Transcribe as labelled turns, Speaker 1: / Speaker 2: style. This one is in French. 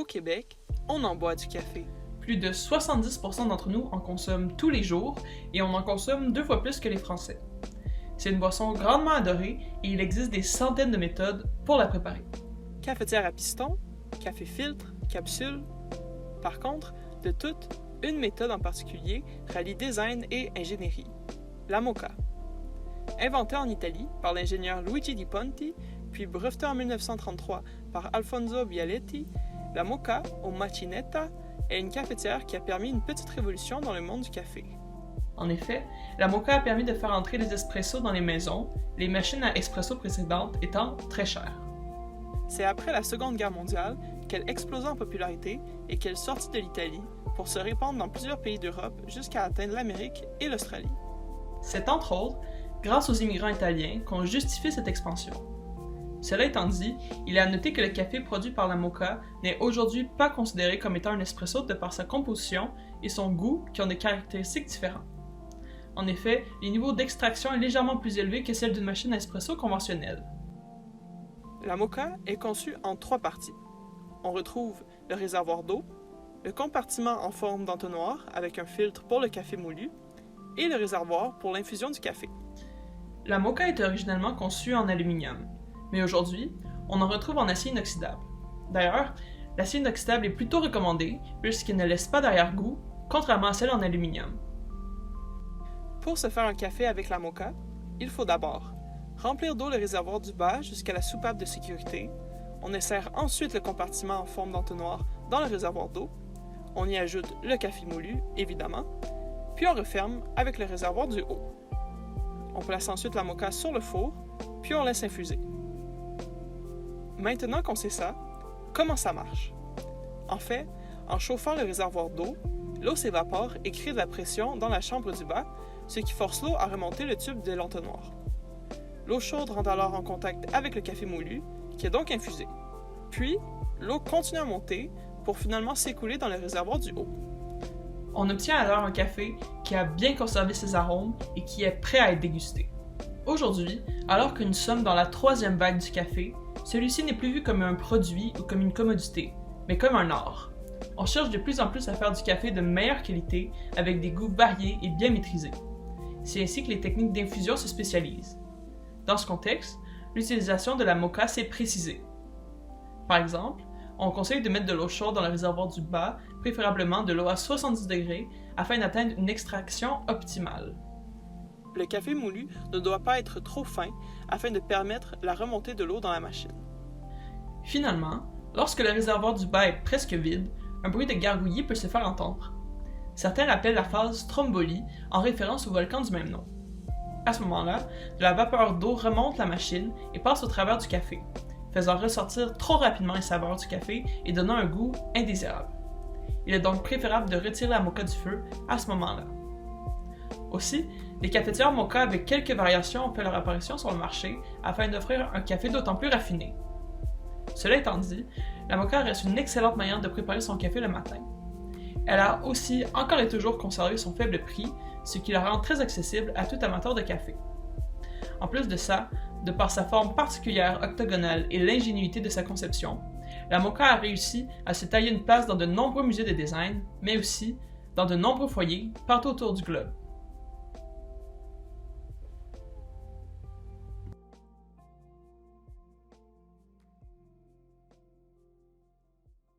Speaker 1: Québec, on en boit du café.
Speaker 2: Plus de 70% d'entre nous en consomment tous les jours et on en consomme 2 fois plus que les Français. C'est une boisson grandement adorée et il existe des centaines de méthodes pour la préparer.
Speaker 1: Cafetière à piston, café filtre, capsule. Par contre, de toutes, une méthode en particulier rallie design et ingénierie, la moka. Inventée en Italie par l'ingénieur Luigi Di Ponti, puis brevetée en 1933 par Alfonso Bialetti, la moka au macinetta est une cafetière qui a permis une petite révolution dans le monde du café.
Speaker 2: En effet, la moka a permis de faire entrer les espressos dans les maisons, les machines à espresso précédentes étant très chères.
Speaker 1: C'est après la Seconde Guerre mondiale qu'elle explosa en popularité et qu'elle sortit de l'Italie pour se répandre dans plusieurs pays d'Europe jusqu'à atteindre l'Amérique et l'Australie.
Speaker 2: C'est entre autres grâce aux immigrants italiens qu'on justifie cette expansion. Cela étant dit, il est à noter que le café produit par la moka n'est aujourd'hui pas considéré comme étant un espresso de par sa composition et son goût qui ont des caractéristiques différentes. En effet, le niveau d'extraction est légèrement plus élevé que celle d'une machine à espresso conventionnelle.
Speaker 1: La moka est conçue en 3 parties. On retrouve le réservoir d'eau, le compartiment en forme d'entonnoir avec un filtre pour le café moulu et le réservoir pour l'infusion du café.
Speaker 2: La moka est originellement conçue en aluminium, mais aujourd'hui, on en retrouve en acier inoxydable. D'ailleurs, l'acier inoxydable est plutôt recommandé puisqu'il ne laisse pas d'arrière-goût, contrairement à celle en aluminium.
Speaker 1: Pour se faire un café avec la moka, il faut d'abord remplir d'eau le réservoir du bas jusqu'à la soupape de sécurité. On insère ensuite le compartiment en forme d'entonnoir dans le réservoir d'eau. On y ajoute le café moulu, évidemment, puis on referme avec le réservoir du haut. On place ensuite la moka sur le four, puis on laisse infuser. Maintenant qu'on sait ça, comment ça marche? En fait, en chauffant le réservoir d'eau, l'eau s'évapore et crée de la pression dans la chambre du bas, ce qui force l'eau à remonter le tube de l'entonnoir. L'eau chaude rentre alors en contact avec le café moulu, qui est donc infusé. Puis, l'eau continue à monter pour finalement s'écouler dans le réservoir du haut.
Speaker 2: On obtient alors un café qui a bien conservé ses arômes et qui est prêt à être dégusté. Aujourd'hui, alors que nous sommes dans la 3e vague du café, celui-ci n'est plus vu comme un produit ou comme une commodité, mais comme un art. On cherche de plus en plus à faire du café de meilleure qualité avec des goûts variés et bien maîtrisés. C'est ainsi que les techniques d'infusion se spécialisent. Dans ce contexte, l'utilisation de la moka s'est précisée. Par exemple, on conseille de mettre de l'eau chaude dans le réservoir du bas, préférablement de l'eau à 70 degrés, afin d'atteindre une extraction optimale.
Speaker 1: Le café moulu ne doit pas être trop fin afin de permettre la remontée de l'eau dans la machine.
Speaker 2: Finalement, lorsque le réservoir du bas est presque vide, un bruit de gargouillis peut se faire entendre. Certains rappellent la phase Stromboli en référence au volcan du même nom. À ce moment-là, de la vapeur d'eau remonte la machine et passe au travers du café, faisant ressortir trop rapidement les saveurs du café et donnant un goût indésirable. Il est donc préférable de retirer la moka du feu à ce moment-là. Aussi, les cafetières moka avec quelques variations ont fait leur apparition sur le marché afin d'offrir un café d'autant plus raffiné. Cela étant dit, la moka reste une excellente manière de préparer son café le matin. Elle a aussi encore et toujours conservé son faible prix, ce qui la rend très accessible à tout amateur de café. En plus de ça, de par sa forme particulière octogonale et l'ingénuité de sa conception, la moka a réussi à se tailler une place dans de nombreux musées de design, mais aussi dans de nombreux foyers partout autour du globe.